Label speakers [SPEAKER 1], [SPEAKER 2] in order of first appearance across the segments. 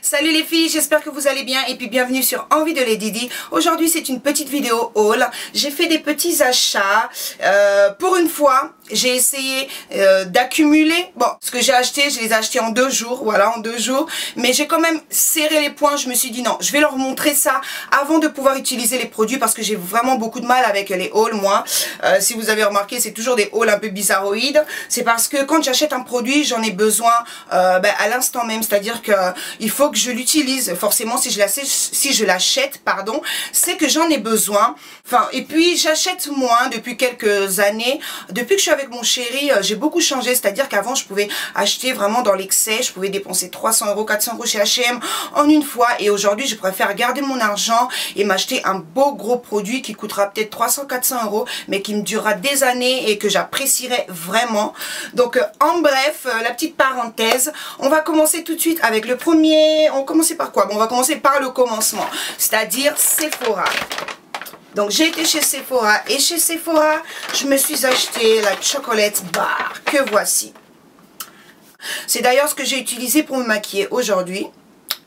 [SPEAKER 1] Salut les filles, j'espère que vous allez bien et puis bienvenue sur Envie de Lady Di. Aujourd'hui c'est une petite vidéo haul. J'ai fait des petits achats. Pour une fois, j'ai essayé d'accumuler. Bon, ce que j'ai acheté, je les ai achetés en 2 jours. Voilà, en 2 jours. Mais j'ai quand même serré les poings. Je me suis dit non, je vais leur montrer ça avant de pouvoir utiliser les produits parce que j'ai vraiment beaucoup de mal avec les hauls, moi. Si vous avez remarqué, c'est toujours des hauls un peu bizarroïdes. C'est parce que quand j'achète un produit, j'en ai besoin à l'instant même. C'est-à-dire que il faut que je l'utilise. Forcément, si je l'achète, pardon, c'est que j'en ai besoin. Enfin, et puis j'achète moins depuis quelques années. Depuis que je suis avec mon chéri, j'ai beaucoup changé. C'est-à-dire qu'avant, je pouvais acheter vraiment dans l'excès. Je pouvais dépenser 300 €, 400 € chez H&M en une fois. Et aujourd'hui, je préfère garder mon argent et m'acheter un beau gros produit qui coûtera peut-être 300, 400 €, mais qui me durera des années et que j'apprécierai vraiment. Donc, en bref, la petite parenthèse, on va commencer tout de suite avec le premier. On va commencer par quoi? Bon, on va commencer par le commencement, c'est-à-dire Sephora. Donc j'ai été chez Sephora et chez Sephora, je me suis acheté la chocolate bar que voici. C'est d'ailleurs ce que j'ai utilisé pour me maquiller aujourd'hui.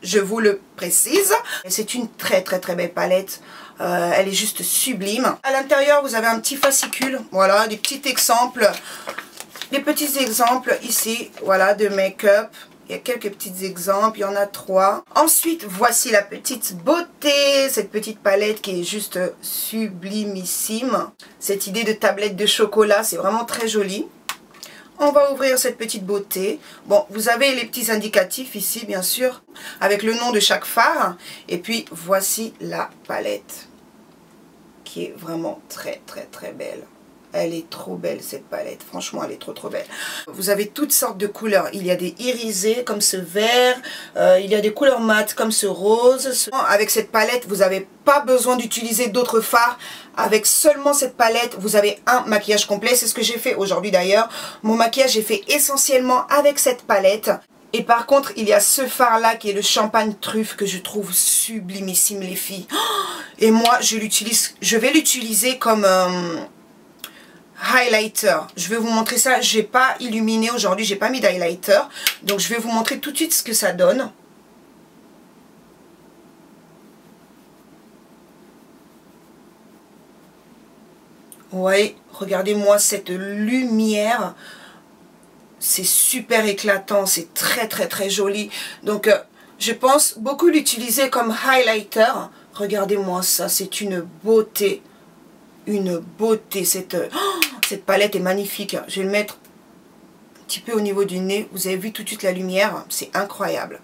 [SPEAKER 1] Je vous le précise. C'est une très belle palette. Elle est juste sublime. À l'intérieur, vous avez un petit fascicule. Voilà, des petits exemples. Des petits exemples ici, voilà, de make-up. Il y a quelques petits exemples, il y en a 3. Ensuite, voici la petite beauté, cette petite palette qui est juste sublimissime. Cette idée de tablette de chocolat, c'est vraiment très joli. On va ouvrir cette petite beauté. Bon, vous avez les petits indicatifs ici, bien sûr, avec le nom de chaque fard. Et puis, voici la palette, qui est vraiment très belle. Elle est trop belle cette palette, franchement elle est trop belle. Vous avez toutes sortes de couleurs, il y a des irisés comme ce vert, il y a des couleurs mates comme ce rose. Avec cette palette vous n'avez pas besoin d'utiliser d'autres fards, avec seulement cette palette vous avez un maquillage complet. C'est ce que j'ai fait aujourd'hui d'ailleurs. Mon maquillage est fait essentiellement avec cette palette. Et par contre, il y a ce fard là qui est le champagne truffe que je trouve sublimissime les filles. Et moi je vais l'utiliser comme highlighter. Je vais vous montrer ça. J'ai pas illuminé aujourd'hui, j'ai pas mis d'highlighter. Donc je vais vous montrer tout de suite ce que ça donne. Ouais, regardez-moi cette lumière. C'est super éclatant, c'est très joli. Donc je pense beaucoup l'utiliser comme highlighter. Regardez-moi ça, c'est une beauté. Une beauté, cette palette est magnifique. Je vais le mettre un petit peu au niveau du nez. Vous avez vu tout de suite la lumière, c'est incroyable.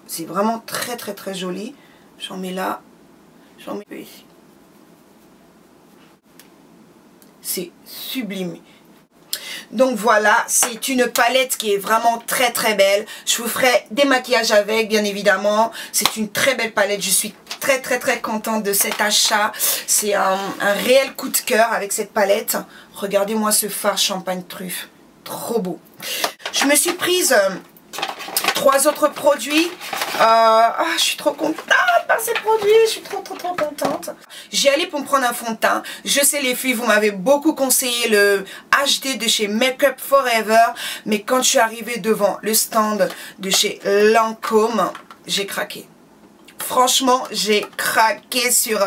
[SPEAKER 1] C'est vraiment très joli. J'en mets là, j'en mets ici. C'est sublime. Donc voilà, c'est une palette qui est vraiment très belle. Je vous ferai des maquillages avec, bien évidemment. C'est une très belle palette. Je suis très contente de cet achat. C'est un réel coup de cœur avec cette palette. Regardez-moi ce fard champagne truffe. Trop beau. Je me suis prise 3 autres produits. Je suis trop contente par ces produits. Je suis trop contente. J'y allais pour me prendre un fond de teint. Je sais les filles, vous m'avez beaucoup conseillé le HD de chez Make Up Forever. Mais quand je suis arrivée devant le stand de chez Lancôme, j'ai craqué. Franchement, j'ai craqué sur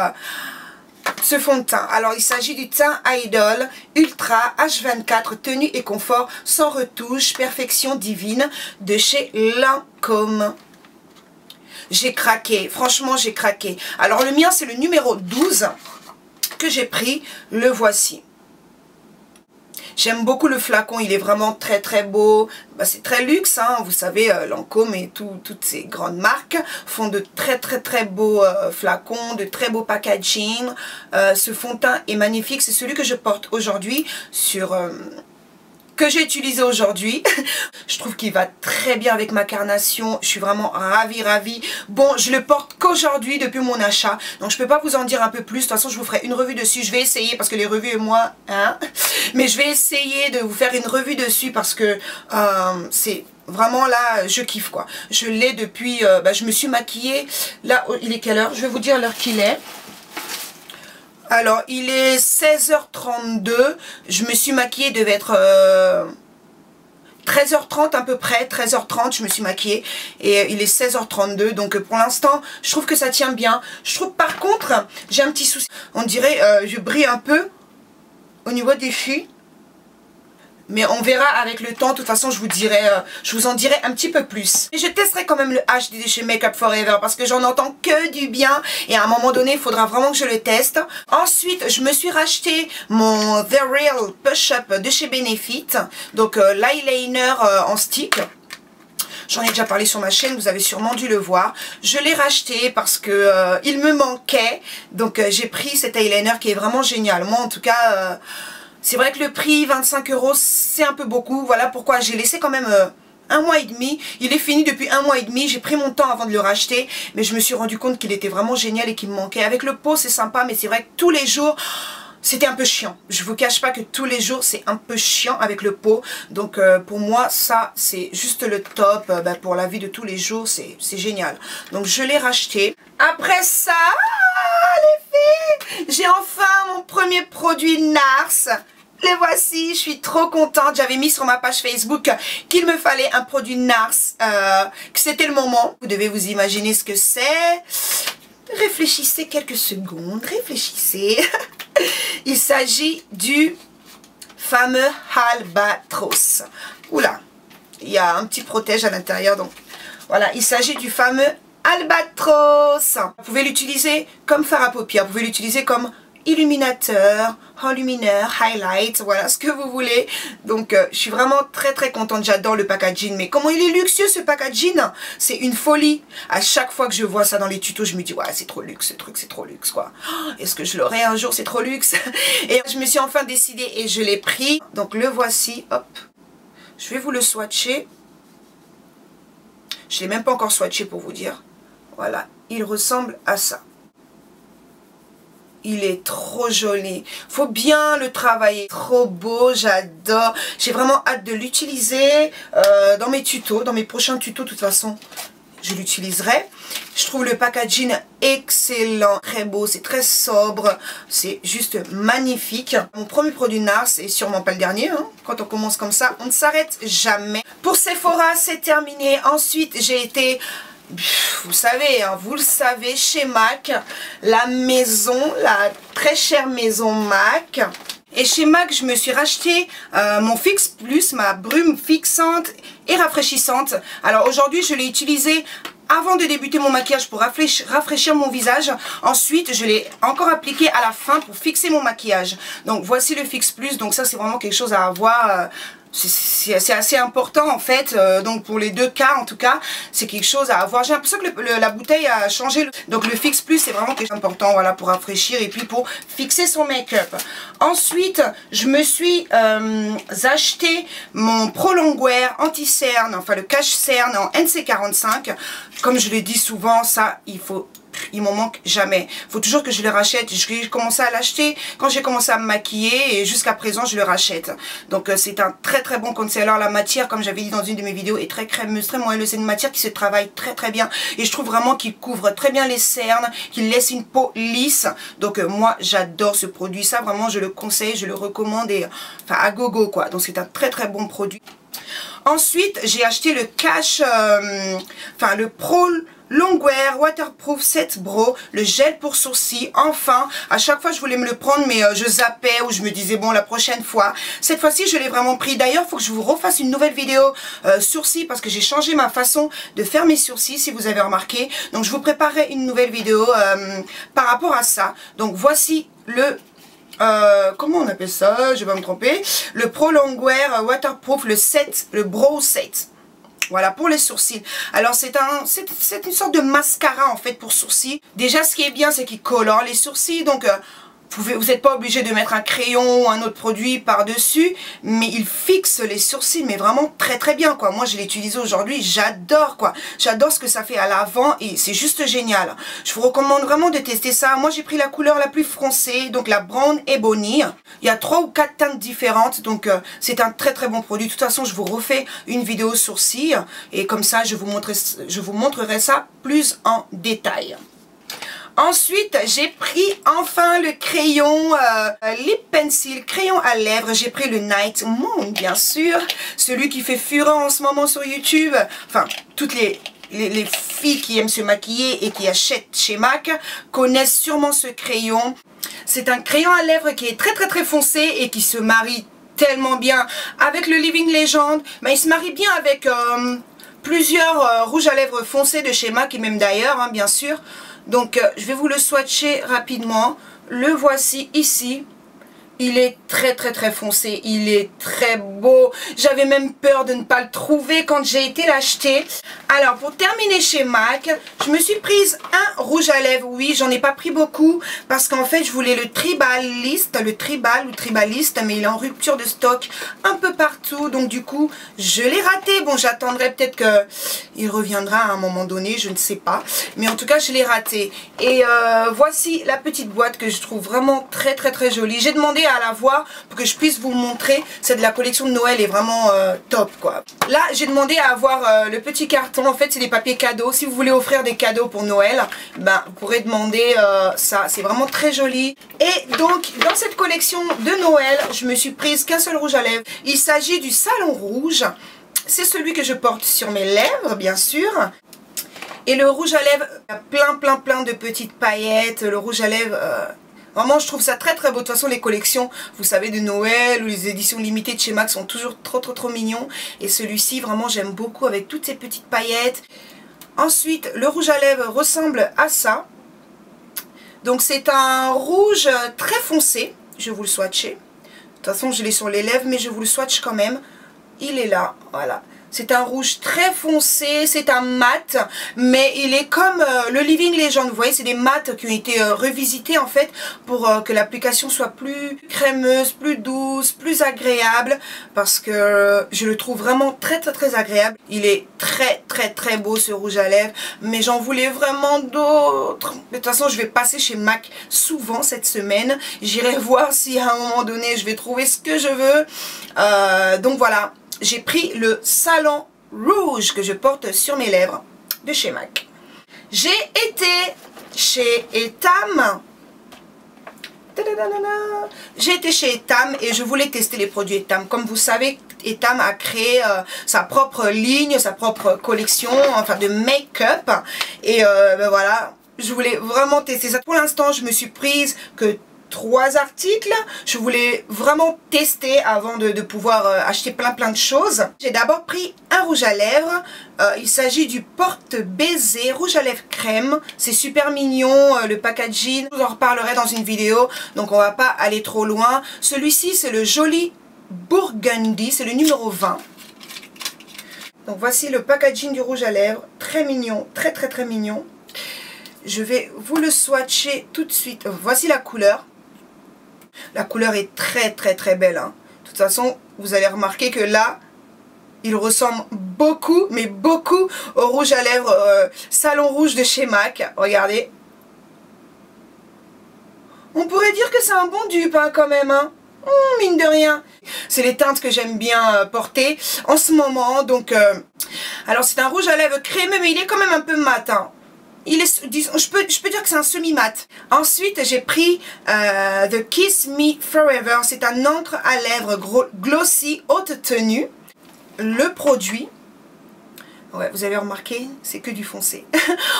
[SPEAKER 1] ce fond de teint. Alors, il s'agit du teint Idol Ultra H24 tenue et confort sans retouche, perfection divine de chez Lancôme. J'ai craqué. Franchement, j'ai craqué. Alors, le mien, c'est le numéro 12 que j'ai pris. Le voici. J'aime beaucoup le flacon, il est vraiment très beau. C'est très luxe, hein. Vous savez, Lancôme et toutes ces grandes marques font de très beaux flacons, de très beaux packaging. Ce fond de teint est magnifique, c'est celui que je porte aujourd'hui sur... que j'ai utilisé aujourd'hui. Je trouve qu'il va très bien avec ma carnation. Je suis vraiment ravie. Bon, je le porte qu'aujourd'hui depuis mon achat. Donc je peux pas vous en dire un peu plus. De toute façon, je vous ferai une revue dessus. Je vais essayer parce que les revues et moi, hein. Mais je vais essayer de vous faire une revue dessus parce que c'est... Vraiment là, je kiffe quoi. Je l'ai depuis... je me suis maquillée. Là, il est quelle heure? Je vais vous dire l'heure qu'il est. Alors, il est 16h32. Je me suis maquillée, devait être 13h30 à peu près, 13h30 je me suis maquillée et il est 16h32, donc pour l'instant je trouve que ça tient bien. Je trouve par contre j'ai un petit souci, on dirait je brille un peu au niveau des fûts. Mais on verra avec le temps, de toute façon je vous en dirai un petit peu plus. Et je testerai quand même le HD de chez Make Up For Ever parce que j'en entends que du bien. Et à un moment donné, il faudra vraiment que je le teste. Ensuite, je me suis racheté mon The Real Push Up de chez Benefit. Donc l'eyeliner en stick. J'en ai déjà parlé sur ma chaîne, vous avez sûrement dû le voir. Je l'ai racheté parce que il me manquait. Donc j'ai pris cet eyeliner qui est vraiment génial. Moi en tout cas... c'est vrai que le prix, 25 €, c'est un peu beaucoup. Voilà pourquoi j'ai laissé quand même un mois et demi. Il est fini depuis un mois et demi. J'ai pris mon temps avant de le racheter. Mais je me suis rendu compte qu'il était vraiment génial et qu'il me manquait. Avec le pot, c'est sympa. Mais c'est vrai que tous les jours, c'était un peu chiant. Je vous cache pas que tous les jours, c'est un peu chiant avec le pot. Donc pour moi, ça, c'est juste le top. Pour la vie de tous les jours, c'est génial. Donc je l'ai racheté. Après ça, les filles, j'ai enfin mon premier produit NARS. Les voici, je suis trop contente. J'avais mis sur ma page Facebook qu'il me fallait un produit NARS, que c'était le moment. Vous devez vous imaginer ce que c'est. Réfléchissez quelques secondes, réfléchissez. Il s'agit du fameux Albatros. Oula, il y a un petit protège à l'intérieur. Donc voilà, il s'agit du fameux Albatros. Vous pouvez l'utiliser comme fard à paupières, vous pouvez l'utiliser comme illuminateur, enlumineur, highlight, voilà ce que vous voulez. Donc je suis vraiment très contente, j'adore le packaging. Mais comment il est luxueux ce packaging, c'est une folie. À chaque fois que je vois ça dans les tutos, je me dis ouais c'est trop luxe ce truc, c'est trop luxe quoi. Oh, est-ce que je l'aurai un jour, c'est trop luxe. Et je me suis enfin décidée et je l'ai pris. Donc le voici, hop. Je vais vous le swatcher. Je ne l'ai même pas encore swatché pour vous dire. Voilà, il ressemble à ça. Il est trop joli. Faut bien le travailler. Trop beau, j'adore. J'ai vraiment hâte de l'utiliser dans mes tutos, dans mes prochains tutos. De toute façon, je l'utiliserai. Je trouve le packaging excellent, très beau, c'est très sobre, c'est juste magnifique. Mon premier produit NARS et sûrement pas le dernier, hein. Quand on commence comme ça, on ne s'arrête jamais. Pour Sephora, c'est terminé. Ensuite, j'ai été... vous savez, hein, vous le savez, chez MAC, la maison, la très chère maison MAC. Et chez MAC, je me suis racheté mon Fix Plus, ma brume fixante et rafraîchissante. Alors aujourd'hui, je l'ai utilisé avant de débuter mon maquillage pour rafraîchir mon visage. Ensuite, je l'ai encore appliqué à la fin pour fixer mon maquillage. Donc voici le Fix Plus, donc ça c'est vraiment quelque chose à avoir... c'est assez important en fait, donc pour les deux cas en tout cas, c'est quelque chose à avoir. J'ai l'impression que la bouteille a changé. Donc le Fix Plus c'est vraiment quelque chose d'important, voilà, pour rafraîchir et puis pour fixer son make-up. Ensuite, je me suis acheté mon Pro Longwear anti-cerne, enfin le cache-cerne en NC45. Comme je l'ai dit souvent, ça il m'en manque jamais. Il faut toujours que je le rachète. J'ai commencé à l'acheter quand j'ai commencé à me maquiller et jusqu'à présent je le rachète. Donc c'est un très bon concealer. La matière, comme j'avais dit dans une de mes vidéos, est très crémeuse, très moelleuse. C'est une matière qui se travaille très bien. Et je trouve vraiment qu'il couvre très bien les cernes, qu'il laisse une peau lisse. Donc moi j'adore ce produit. Ça vraiment je le conseille, je le recommande et enfin à gogo quoi. Donc c'est un très bon produit. Ensuite j'ai acheté le cache, enfin le Pro Longwear Waterproof Set Brow, le gel pour sourcils. Enfin, à chaque fois je voulais me le prendre mais je zappais ou je me disais bon la prochaine fois. Cette fois-ci je l'ai vraiment pris. D'ailleurs il faut que je vous refasse une nouvelle vidéo sourcils parce que j'ai changé ma façon de faire mes sourcils si vous avez remarqué. Donc je vous préparerai une nouvelle vidéo par rapport à ça. Donc voici le... comment on appelle ça? Je vais me tromper. Le Pro Longwear Waterproof, le set, le Brow Set. Voilà, pour les sourcils. Alors c'est une sorte de mascara en fait pour sourcils. Déjà ce qui est bien c'est qu'il colore les sourcils. Donc vous n'êtes pas obligé de mettre un crayon ou un autre produit par dessus. Mais il fixe les sourcils mais vraiment très bien quoi. Moi je l'ai utilisé aujourd'hui, j'adore quoi. J'adore ce que ça fait à l'avant et c'est juste génial. Je vous recommande vraiment de tester ça. Moi j'ai pris la couleur la plus foncée, donc la Brown Ebony. Il y a 3 ou 4 teintes différentes, donc c'est un très bon produit. De toute façon je vous refais une vidéo sourcils et comme ça je vous montrerai ça plus en détail. Ensuite, j'ai pris enfin le crayon Lip Pencil, crayon à lèvres. J'ai pris le Night Moon, bien sûr. Celui qui fait fureur en ce moment sur YouTube. Enfin, toutes les filles qui aiment se maquiller et qui achètent chez MAC connaissent sûrement ce crayon. C'est un crayon à lèvres qui est très foncé et qui se marie tellement bien avec le Living Legend. Mais il se marie bien avec plusieurs rouges à lèvres foncés de chez MAC et même d'ailleurs, hein, bien sûr. Donc je vais vous le swatcher rapidement. Le voici ici. Il est très foncé, il est très beau. J'avais même peur de ne pas le trouver quand j'ai été l'acheter. Alors pour terminer chez MAC, je me suis prise un rouge à lèvres. Oui, j'en ai pas pris beaucoup parce qu'en fait je voulais le Tribalist, le Tribal ou Tribalist, mais il est en rupture de stock un peu partout. Donc du coup je l'ai raté. Bon, j'attendrai peut-être qu'il reviendra à un moment donné, je ne sais pas. Mais en tout cas je l'ai raté. Et voici la petite boîte que je trouve vraiment très jolie. J'ai demandé à la voir pour que je puisse vous le montrer. C'est de la collection de Noël et vraiment top quoi. Là j'ai demandé à avoir le petit carton. En fait c'est des papiers cadeaux. Si vous voulez offrir des cadeaux pour Noël, ben vous pourrez demander ça. C'est vraiment très joli. Et donc dans cette collection de Noël, je me suis prise qu'un seul rouge à lèvres. Il s'agit du Salon Rouge. C'est celui que je porte sur mes lèvres bien sûr. Et le rouge à lèvres, plein de petites paillettes. Le rouge à lèvres vraiment, je trouve ça très beau. De toute façon, les collections, vous savez, de Noël ou les éditions limitées de chez MAC sont toujours trop mignons. Et celui-ci, vraiment, j'aime beaucoup avec toutes ces petites paillettes. Ensuite, le rouge à lèvres ressemble à ça. Donc, c'est un rouge très foncé. Je vais vous le swatcher. De toute façon, je l'ai sur les lèvres, mais je vous le swatch quand même. Il est là, voilà. C'est un rouge très foncé, c'est un mat, mais il est comme le Living Legend. Vous voyez, c'est des mats qui ont été revisités en fait pour que l'application soit plus crémeuse, plus douce, plus agréable. Parce que je le trouve vraiment très agréable. Il est très beau ce rouge à lèvres, mais j'en voulais vraiment d'autres. De toute façon, je vais passer chez MAC souvent cette semaine. J'irai voir si à un moment donné je vais trouver ce que je veux. Donc voilà. J'ai pris le Salon Rouge que je porte sur mes lèvres de chez MAC. J'ai été chez Etam. J'ai été chez Etam et je voulais tester les produits Etam. Comme vous savez, Etam a créé sa propre ligne, sa propre collection enfin de make-up. Et ben voilà, je voulais vraiment tester ça. Pour l'instant, je me suis prise que 3 articles. Je voulais vraiment tester avant de pouvoir acheter plein de choses. J'ai d'abord pris un rouge à lèvres. Il s'agit du porte-baiser rouge à lèvres crème. C'est super mignon, le packaging. Je vous en reparlerai dans une vidéo, donc on va pas aller trop loin. Celui-ci, c'est le Joli Burgundy, c'est le numéro 20. Donc voici le packaging du rouge à lèvres. Très mignon, très mignon. Je vais vous le swatcher tout de suite. Voici la couleur. La couleur est très belle. Hein. De toute façon, vous allez remarquer que là, il ressemble beaucoup, mais beaucoup au rouge à lèvres Salon Rouge de chez MAC. Regardez. On pourrait dire que c'est un bon dupe hein, quand même. Hein. Mine de rien. C'est les teintes que j'aime bien porter en ce moment. Donc, alors c'est un rouge à lèvres crémeux, mais il est quand même un peu mat. Hein. Il est, disons, je peux dire que c'est un semi-mat. Ensuite, j'ai pris The Kiss Me Forever. C'est un encre à lèvres glossy haute tenue. Le produit, ouais, vous avez remarqué, c'est que du foncé.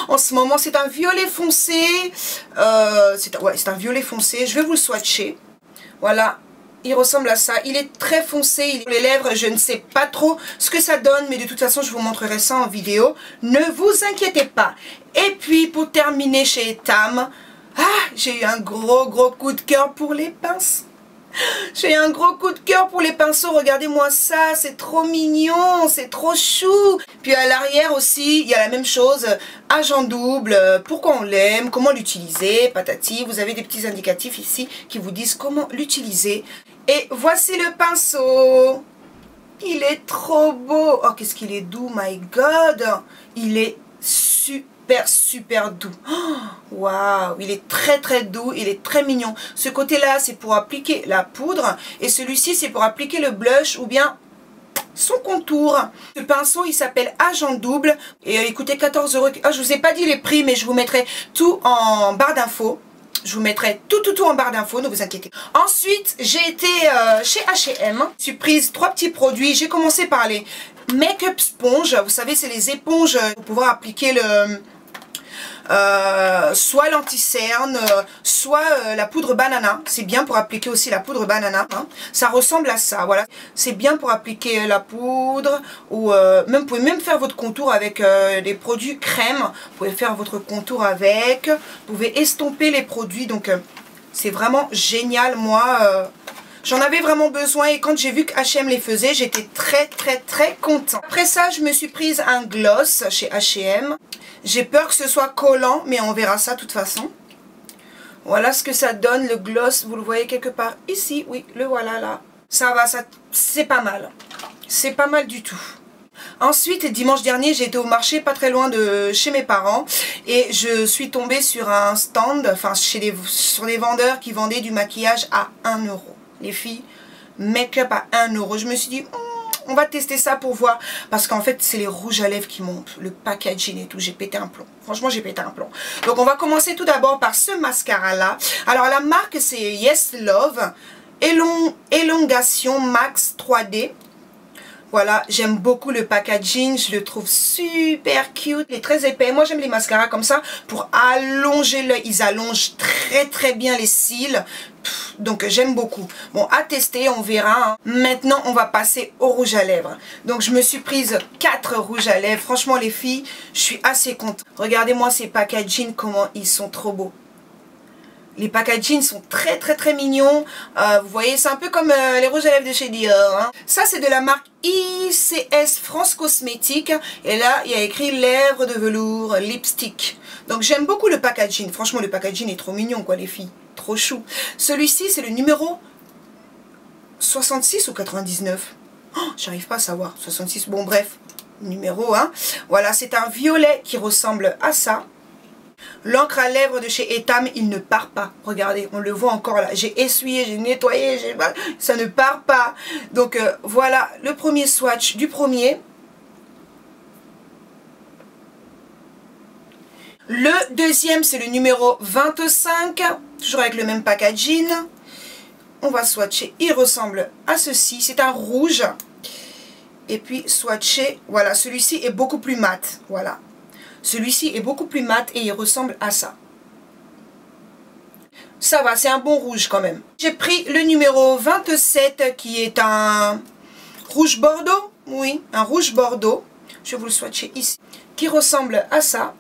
[SPEAKER 1] En ce moment, c'est un violet foncé. C'est un violet foncé. Je vais vous le swatcher. Voilà. Il ressemble à ça, il est très foncé, les lèvres, je ne sais pas trop ce que ça donne, mais de toute façon je vous montrerai ça en vidéo, ne vous inquiétez pas. Et puis pour terminer chez Etam, j'ai eu un gros coup de cœur pour les pinceaux. J'ai un gros coup de cœur pour les pinceaux, regardez-moi ça, c'est trop mignon, c'est trop chou. Puis à l'arrière aussi, il y a la même chose, agent double, pourquoi on l'aime, comment l'utiliser, patati. Vous avez des petits indicatifs ici qui vous disent comment l'utiliser. Et voici le pinceau. Il est trop beau. Oh, qu'est-ce qu'il est doux, my God. Il est super doux. Waouh, il est très doux, il est très mignon. Ce côté là c'est pour appliquer la poudre et celui-ci c'est pour appliquer le blush ou bien son contour. Ce pinceau, il s'appelle Agent Double et il coûtait 14 €. Ah, je vous ai pas dit les prix, mais je vous mettrai tout en barre d'infos. Je vous mettrai tout en barre d'infos, ne vous inquiétez pas. Ensuite, j'ai été chez H&M. Je suis prise 3 petits produits. J'ai commencé par les Make-up Sponge. Vous savez, c'est les éponges pour pouvoir appliquer le... soit l'anti-cerne, soit la poudre banana. C'est bien pour appliquer aussi la poudre banana. Hein. Ça ressemble à ça, voilà. C'est bien pour appliquer la poudre ou même, vous pouvez même faire votre contour avec des produits crème. Vous pouvez faire votre contour avec. Vous pouvez estomper les produits. Donc, c'est vraiment génial. Moi, j'en avais vraiment besoin et quand j'ai vu que H&M les faisait, j'étais très contente. Après ça, je me suis prise un gloss chez H&M. J'ai peur que ce soit collant, mais on verra ça de toute façon. Voilà ce que ça donne, le gloss. Vous le voyez quelque part ici. Oui, le voilà là. Ça va, ça, c'est pas mal. C'est pas mal du tout. Ensuite, dimanche dernier, j'ai été au marché pas très loin de chez mes parents. Et je suis tombée sur un stand, enfin sur des vendeurs qui vendaient du maquillage à 1 €. Les filles, make-up à 1 €. Je me suis dit... on va tester ça pour voir. Parce qu'en fait, c'est les rouges à lèvres qui montent. Le packaging et tout. J'ai pété un plomb. Franchement, j'ai pété un plomb. Donc, on va commencer tout d'abord par ce mascara-là. Alors, la marque, c'est Yes Love. Élongation Max 3D. Voilà, j'aime beaucoup le packaging, je le trouve super cute, il est très épais. Moi j'aime les mascaras comme ça pour allonger l'œil, ils allongent très bien les cils. Donc j'aime beaucoup. Bon, à tester, on verra. Hein. Maintenant, on va passer au rouge à lèvres. Donc je me suis prise 4 rouges à lèvres. Franchement les filles, je suis assez contente. Regardez-moi ces packaging, comment ils sont trop beaux. Les packaging sont très mignons. Vous voyez, c'est un peu comme les rouges à lèvres de chez Dior. Hein. Ça, c'est de la marque ICS France Cosmétique. Et là, il y a écrit lèvres de velours, lipstick. Donc, j'aime beaucoup le packaging. Franchement, le packaging est trop mignon, quoi, les filles. Trop chou. Celui-ci, c'est le numéro 66 ou 99. Oh, j'arrive pas à savoir. 66, bon, bref. Numéro 1. Voilà, c'est un violet qui ressemble à ça. L'encre à lèvres de chez Etam, il ne part pas. Regardez, on le voit encore là. J'ai essuyé, j'ai nettoyé, ça ne part pas. Donc voilà le premier swatch du premier. Le deuxième, c'est le numéro 25. Toujours avec le même packaging. On va swatcher. Il ressemble à ceci. C'est un rouge. Et puis swatcher. Voilà, celui-ci est beaucoup plus mat. Voilà. Celui-ci est beaucoup plus mat et il ressemble à ça. Ça va, c'est un bon rouge quand même. J'ai pris le numéro 27 qui est un rouge bordeaux. Oui, un rouge bordeaux. Je vais vous le swatcher ici. Qui ressemble à ça.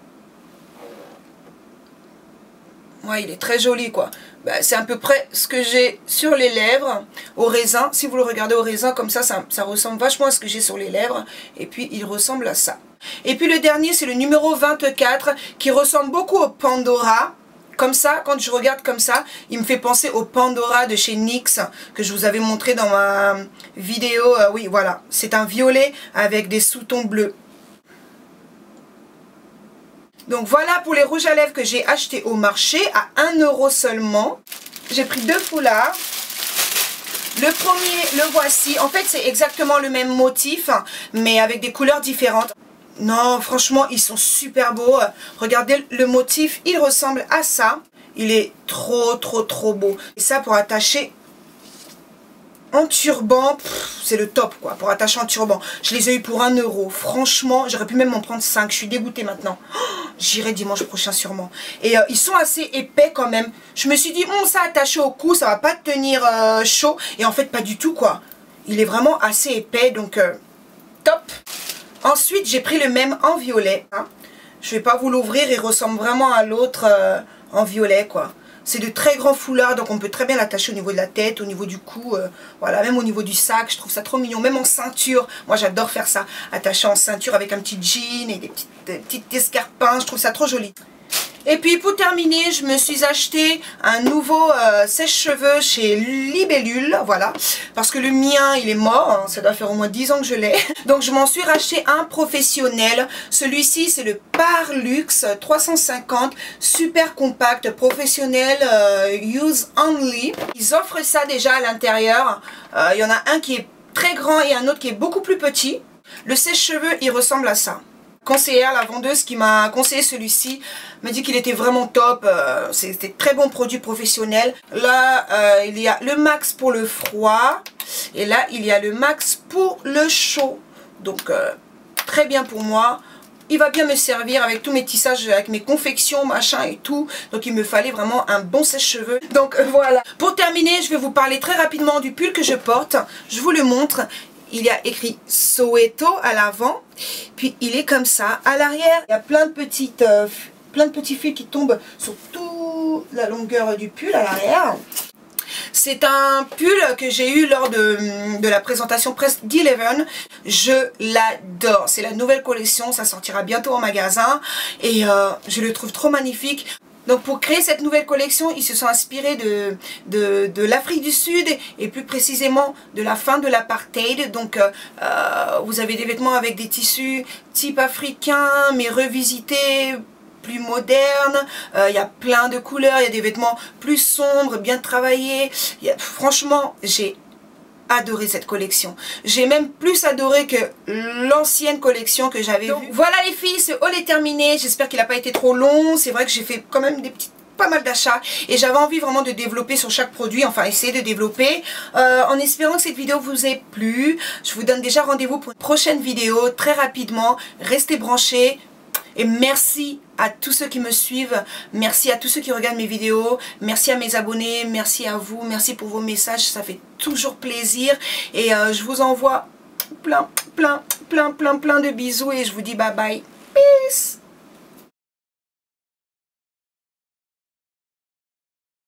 [SPEAKER 1] Ouais, il est très joli quoi. Bah, c'est à peu près ce que j'ai sur les lèvres au raisin. Si vous le regardez au raisin comme ça ressemble vachement à ce que j'ai sur les lèvres. Et puis il ressemble à ça. Et puis le dernier, c'est le numéro 24 qui ressemble beaucoup au Pandora. Comme ça, quand je regarde comme ça, il me fait penser au Pandora de chez NYX que je vous avais montré dans ma vidéo. Oui, voilà. C'est un violet avec des sous-tons bleus. Donc voilà pour les rouges à lèvres que j'ai achetés au marché à 1 € seulement. J'ai pris 2 foulards. Le premier, le voici. En fait, c'est exactement le même motif, mais avec des couleurs différentes. Non, franchement, ils sont super beaux. Regardez le motif, il ressemble à ça. Il est trop beau. Et ça, pour attacher en turban, c'est le top, quoi. Pour attacher en turban. Je les ai eu pour 1 €. Franchement, j'aurais pu même en prendre 5. Je suis dégoûtée maintenant. Oh, j'irai dimanche prochain sûrement. Et ils sont assez épais quand même. Je me suis dit, ça attaché au cou, ça va pas tenir chaud. Et en fait, pas du tout, quoi. Il est vraiment assez épais, donc top. Ensuite, j'ai pris le même en violet. Hein. Je ne vais pas vous l'ouvrir, il ressemble vraiment à l'autre en violet, quoi. C'est de très grands foulards, donc on peut très bien l'attacher au niveau de la tête, au niveau du cou, voilà, même au niveau du sac. Je trouve ça trop mignon, même en ceinture. Moi, j'adore faire ça, attacher en ceinture avec un petit jean et des petites escarpins. Je trouve ça trop joli. Et puis pour terminer, je me suis acheté un nouveau sèche-cheveux chez Libellule, voilà, parce que le mien il est mort, hein, ça doit faire au moins 10 ans que je l'ai. Donc je m'en suis racheté un professionnel. Celui-ci c'est le Parlux 350, super compact, professionnel, use only. Ils offrent ça déjà à l'intérieur. Il y en a un qui est très grand et un autre qui est beaucoup plus petit. Le sèche-cheveux, il ressemble à ça. Conseillère, la vendeuse qui m'a conseillé celui-ci, m'a dit qu'il était vraiment top. C'était très bon produit professionnel. Là, il y a le max pour le froid. Et là, il y a le max pour le chaud. Donc, très bien pour moi. Il va bien me servir avec tous mes tissages, avec mes confections, machin et tout. Donc il me fallait vraiment un bon sèche-cheveux. Donc voilà. Pour terminer, je vais vous parler très rapidement du pull que je porte. Je vous le montre. Il y a écrit Soweto à l'avant. Puis il est comme ça. À l'arrière, il y a plein de petits fils qui tombent sur toute la longueur du pull à l'arrière. C'est un pull que j'ai eu lors de la présentation presse d'Eleven. Je l'adore. C'est la nouvelle collection. Ça sortira bientôt en magasin. Et je le trouve trop magnifique. Donc pour créer cette nouvelle collection, ils se sont inspirés de l'Afrique du Sud et plus précisément de la fin de l'apartheid. Donc vous avez des vêtements avec des tissus type africain mais revisités, plus moderne, il y a plein de couleurs, il y a des vêtements plus sombres, bien travaillés. Franchement, j'ai adoré cette collection. J'ai même plus adoré que l'ancienne collection que j'avais vue. Voilà les filles, ce haul est terminé. J'espère qu'il n'a pas été trop long. C'est vrai que j'ai fait quand même pas mal d'achats et j'avais envie vraiment de développer sur chaque produit, enfin essayer de développer en espérant que cette vidéo vous ait plu. Je vous donne déjà rendez-vous pour une prochaine vidéo très rapidement. Restez branchés. Et merci à tous ceux qui me suivent, merci à tous ceux qui regardent mes vidéos, merci à mes abonnés, merci à vous, merci pour vos messages, ça fait toujours plaisir. Et je vous envoie plein de bisous et je vous dis bye bye. Peace.